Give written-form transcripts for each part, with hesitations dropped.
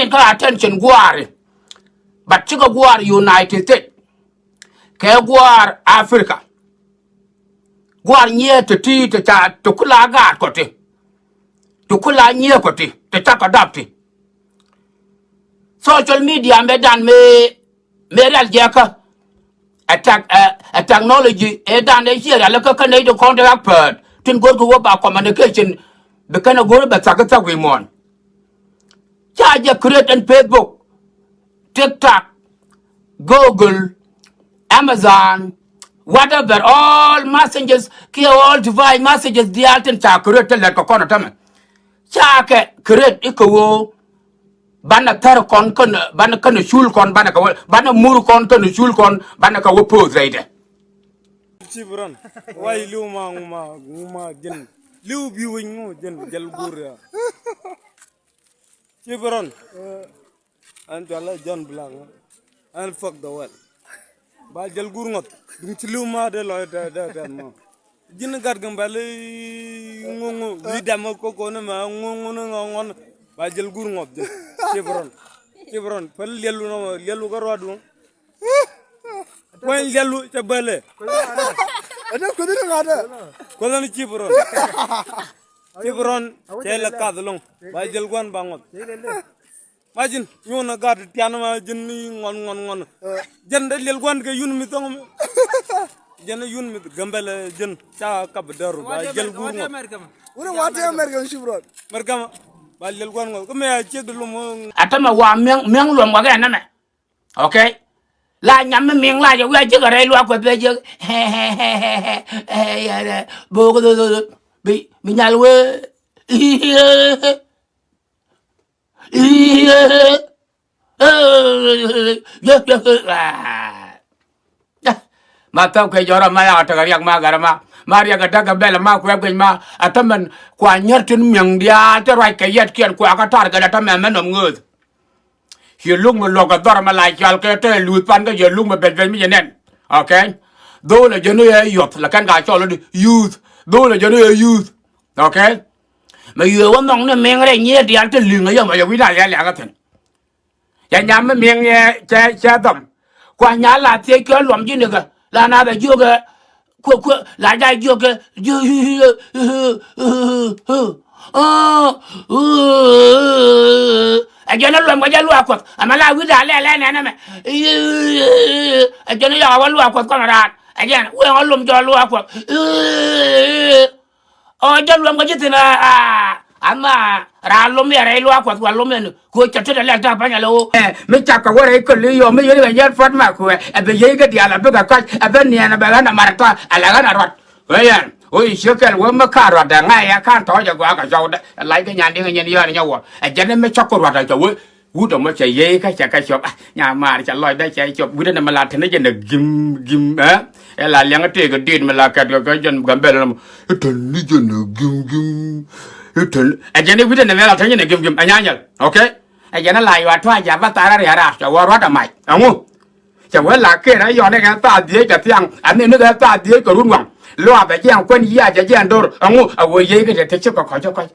yin ka attention guare but chiga guar United States ke guar Africa guar nye te ti te cha to kula ga ko te to kula nye ko te cha ka dapti social media me dan me real jeka attack technology e dan e here la ka ne do contract per tin go go ba communication be kana go ba ta ka we mon charge create on Facebook TikTok Google Amazon whatever all messages ki all device messages the alten cha create la ko kono tame cha ke create iko bana tar kon kon bana kan shul kon bana ka bana mur kon kan shul kon bana ka wo pose ide Cibran wai liu ma nguma jen liu bi wingu jen jal gurya Cibran an jala John Blanc an fuck the world ba jal gur ngot dum ci liu ma de loy de ma jin gar gambale ngongo li dam ko na ma ngongo ngon ba jal gur ngot Cibran pel lelu ko rodu When yellow the belly. I don't couldn't matter. Colonel Chibron. Chibron, tell a cat along by Jelguan Bangot. Imagine you want a guard, Tiana, Jenny, one. Jen the little one get unimitong. Jenna Yun with Gambella, Jen, Cha Cabador, by Jelgun. What the American Chibron? Mercama, by little one. Come here, check the lumon. atama wa meng lo ngwa ga na okay la nyam meng la je wa je ga re lo ko be je ya bo go bi nyal we ma ta ko jora ma ya ta ga yak ma ga ma Maria ga daga bela ma ko ga ma ataman kwa nyertin meng dia ta rai ka yet kian kwa ka tar ga ta men nom ngud ye lung mo lo ga dor ma la chal ke te lu pan ga ye lung ma bel mi nen okay do le je no ye yot la kan ga chol youth do le je no ye youth okay ma ye wa nong ne meng re nye dia te ling ya ma ye wi da ya la ga ten ya nyam meng ye cha dom kwa nya la te ke lom ji ne ga la na ba ju ga cô lại đây chưa cái anh cho nó luôn cái lúa quật mà lại cứ đá lẹ nè mẹ anh cho nó giàu cái lúa quật con là đạn anh cho nó luôn cho lúa quật cho luôn cái gì là ama ra lom ya ra lúa quật qua lom này cô chặt chặt lại ta phải nhà lâu mấy chặt cái quất ấy còn lý do mấy cái này phát mà cô bây giờ cái dia là bây giờ coi bây giờ này bây giờ nằm mặt ta là cái nào vậy à ôi sửa cái quất mà cà rốt đang ngay à can thỏi cho qua cái dầu đấy lấy cái nhà đi cái nhà đi vào nhau à cho nên mấy chặt cái rốt này cho quất quất đó mới chạy dây cái chọc nhà mà chạy lòi đây chạy chọc quất này mà làm thế này cho nó gim á là liên cái cái điện mà là cái chân gần bên là thần đi cho nó gim anh cho nên quất này là thế này gim anh nhá okay anh cho nó lại vào thoa giả bắt ta ra ra cho qua rót mày đúng không chẳng qua là cái này do này cái ta đi cái tiếng anh nên cái ta đi cái run quăng lo về cái quen gì à cái gì anh đâu đúng không à vừa gì cái thế chấp có cho coi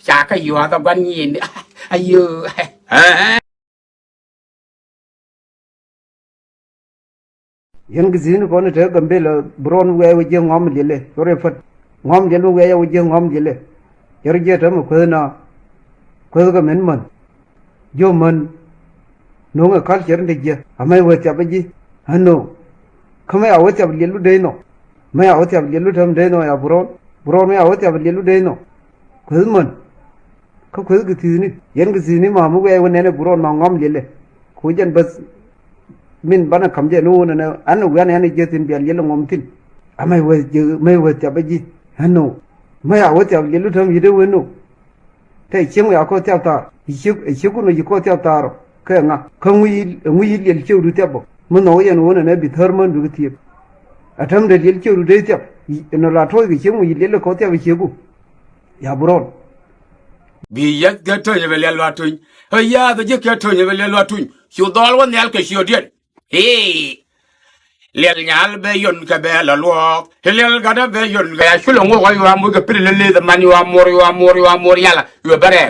chả cái gì tao quen nhìn ai yêu yan gizini kono te gambela bron wewe je ngom lele sore fat ngom lele wewe je ngom lele yerje ta mo khona ko ga men man yo man no nga kal cher de je amai wa cha baji hano khame awo cha lelu de no mai awo cha lelu tham de no ya bron mai awo cha lelu de no ko man ko gizini yan gizini ma mu wewe ne bron ma ngom lele ko jan bas min bana kamje no na anu gane ane jetin bial yelo ngomtin amai we ta baji hano mai awo ta yelo tham yide weno tai chemu ya ko ta ta ichiku no yiko ta ta ro ka nga ngui yel cheu ta bo mun no yan wona na bi therman du ti atam de yel cheu de ta no la to gi chemu yel ko ta bi chegu ya buron bi yak ga to ye le lo tun ya da je ka to ye le lo tun shu dol won yal ke shu den hey lel nyal be yon ka be la lo lel ga da be yon ga shu lo ngo wa mu ga pri le de man wa mor yala yo bare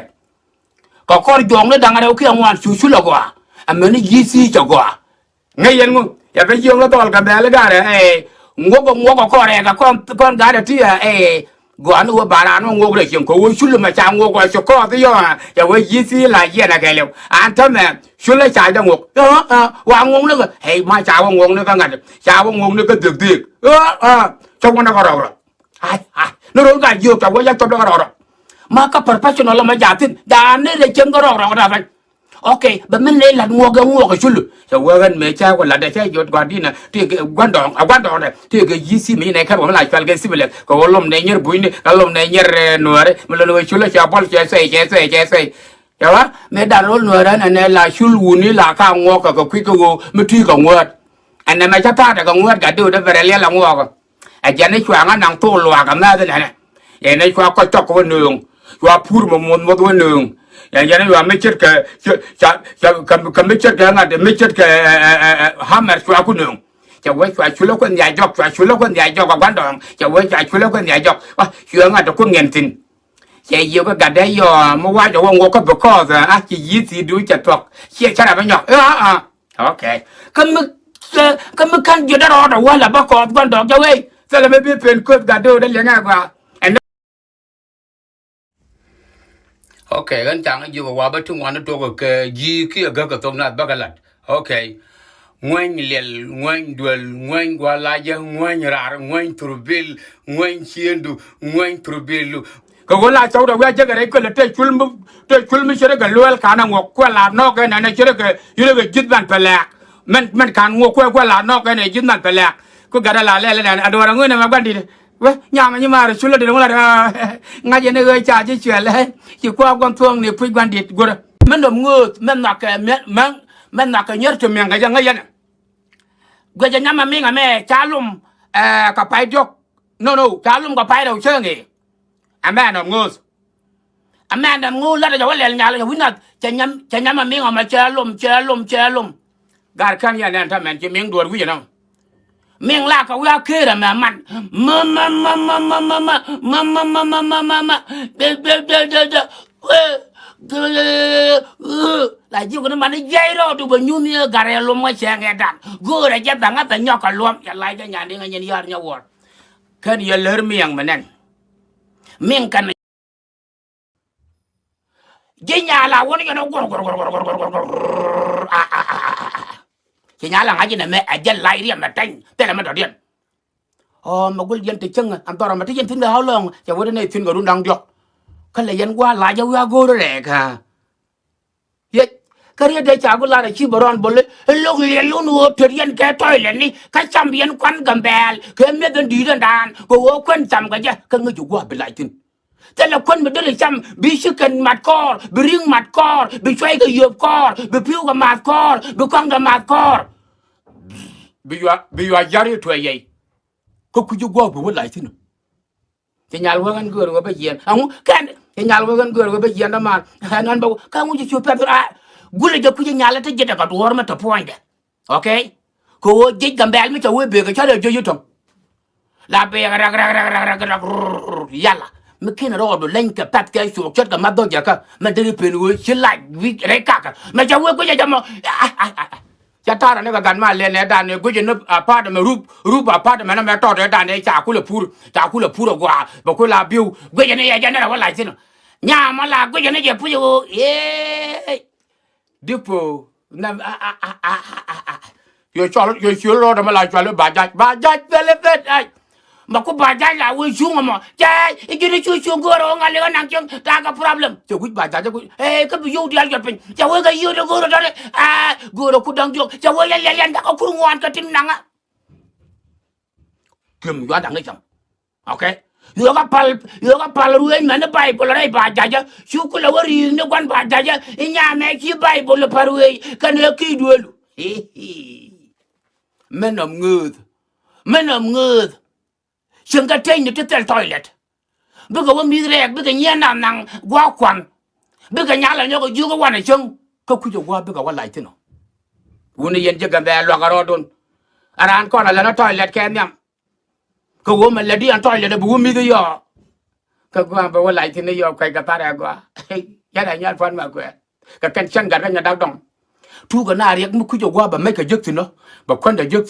có con giông nó đang ở đâu kia ngoan chú là quá anh mới đi gì cho quá ngay yên ngu ya phải giông nó to cái bé cái đấy ngô có con này con gái đấy thì gõ nó bà nó ngô cái chuyện có chú mà chàng ngô có cho con thì ya với gì là gì là cái liệu anh thầm mà chú lấy trái cho ngô hoàng ngô nó hey mai chào ngô nó cái ngặt chào ngô nó cái tiệc trong con nó có rồi nó rồi cái dược trong cái trong đó rồi maka professional ma jatin da ne le chen go ro da ban okay ba men le la ngo ga chulu so wa gan me cha ko la da cha jot gwa dina ti gwan dong ne ti ga yisi mi ne ka ba la chal ga sibele ko lom ne nyer buini ka lom ne nyer nuare me lo chulu cha bol che sei ya wa me da ro nuare na ne la chul wuni la ka ngo ka kwi ko me ti ko ngo an ne ma cha pa da ko ngo ga do da vere le la ngo ko a ja ne chwa nga nang to lo ga ma da ne ye ne chwa ko chok ko nungว่าพูดมาตัวหนึ่งอย่างนี้ว่าไม่เช็ดจะไม่เช็ดแกงอ่ะไม่เช็ดแกห้ามชัวร์คนหนึ่งจะไว้ชัวร์ชุลคนใหญ่จอกชัวร์ชุลคนใหญ่จอกกับวันดองจะไว้ชัวร์ชุลคนใหญ่จอกว่าเชื่อง่ะจะคนเงินสินเยี่ยก็กัดได้ยอเมื่อวานจะว่างก็บอกก็จะจะยี่สิดูจะตอกเชี่ยชนะไม่หยอกโอเคก็มึงกันอยู่ได้รอแต่ว่าละบ้ากอบวันดองจะเว้ยแต่ละไม่เป็นกบกัดดูได้ยังไงกว่า ok gan chang ju wa ba tu wan to ke ji ki ga ka to na ba galat ok ngoin lel ngoin duel ngoin gwa la ja ngoin rar ngoin turbil ngoin chiendu ngoin turbilu ko wala chaw da wa ja ga re ko le te chulmu shere ga loel kana ngok ko la no ga na shere ga yule ga jit ban pelak men kan ngok ko la no ga ne jit ban pelak ko ga la le na adora ngoin ma ban di vậy nhà mà nhưng mà chú là được là ngay giờ này người cha chỉ chuyện là chỉ qua con thương này phi quan điện rồi mình đồng ngư mình là cái nhớ cho mình cái gì ngay giờ này bây giờ nhà mà mình mẹ cha lùm cái bài đọc no cha lùm cái bài đầu chơi nghề mẹ đồng ngư là cái gì nhà là vốn là cha nhà mà mình mà cha lùm gar kan ya nan ta men chỉ mình đuổi cái gì nào mình là cái việc kia là mà là chỉ có nó mà nó dây rồi tụi mình nhún như gà rè lùm cái xe nghe đàn gỡ ra chết thằng á phải nhóc cả lùm trả lại cho nhà đi ngay nhà đi nhau rồi cái này lớn miệng mà nên miệng cần dây nhà là quên cái nó chỉ nhớ là ngay này mẹ dân lại đi mà tranh tên là mà đỏ điện mà quên dân từ chân anh tao mà thấy dân thinh là hao lông chẳng có này thinh của đun đang được cái là dân qua lại giao go đó lẹ cả vậy cái này để trả của là chỉ bảo anh bảo lúc liền luôn nuốt thuyền dân cái toi lên đi cái chăm dân quán cầm bè cái mấy dân đi đơn đàn cô quên chăm cái gì cái người chủ qua bị lại thinh thế là quân mình đây chăm bị sức cần mặt cor bị riêng mặt cor bị xoay cái dừa cor bị phiêu cái mặt cor bị quăng cái mặt cor bị giải thuê vậy có cứ chú qua bị mất lại thế nào cái nhà luôn ăn cười rồi bây giờ không cái nhà luôn ăn cười rồi bây giờ nó mà anh bảo các ông chỉ chụp phép rồi gule cho cái nhà là thế cái đồ mà tập point ok cô chỉ cầm bèn mới cho quên bị cái chỗ đấy cho YouTube là bị yalla mà khi nào đó lên cái tát cái chuột chết cái mắt đó giờ cái mà đi bên người chỉ lại vì cái cả mà cho quên cái gì mà cha ta là nó gần mà lên này đàn này cái gì nó apart mà rúp apart mà nó mà to đàn này chả cú là phu rồi quá và cú là biu cái gì này giờ nó là lại thế nào nhà mà là cái gì này giờ phu đipo nam yo cho lo mà lại cho lo bà dai velvet ai mà có bà dai là uy xuống mà cha cái này chui xuống rồi ngang lên ngang chân ta có problem cho quýt bà dai cho quýt cái ví dụ đi ăn pin cho quýt cái yêu đó đấy rồi cũng đang được cho quýt lên ta có khuôn ngoan cái tim nặng á kim quá đằng đấy chồng ok yo cái pal ruin mà nó bay bộ lại bà dai cho chú có là riêng nó quan bà dai cho nhà mẹ chỉ bay bộ là parui cái này kia đuôi men om ngư chừng cái trên như cái toilet bây giờ mình đi bây giờ nhà nam năng quá quan bây giờ nhà là nhau cái dương cái quan này chừng có khi cho qua bây giờ qua lại thế nào uống đi yên chứ cái bè loa cái đó đun anh con là nó toilet cái nhầm cái uống mình là đi ăn toilet để uống mình đi giờ cái qua bây giờ lại thế này giờ cái ta ra qua ya da nyal fan ma ko ka kan chan ga nya dag dong tu ga na riek mu ku jo gwa ba me ka jek tino ba kon da jek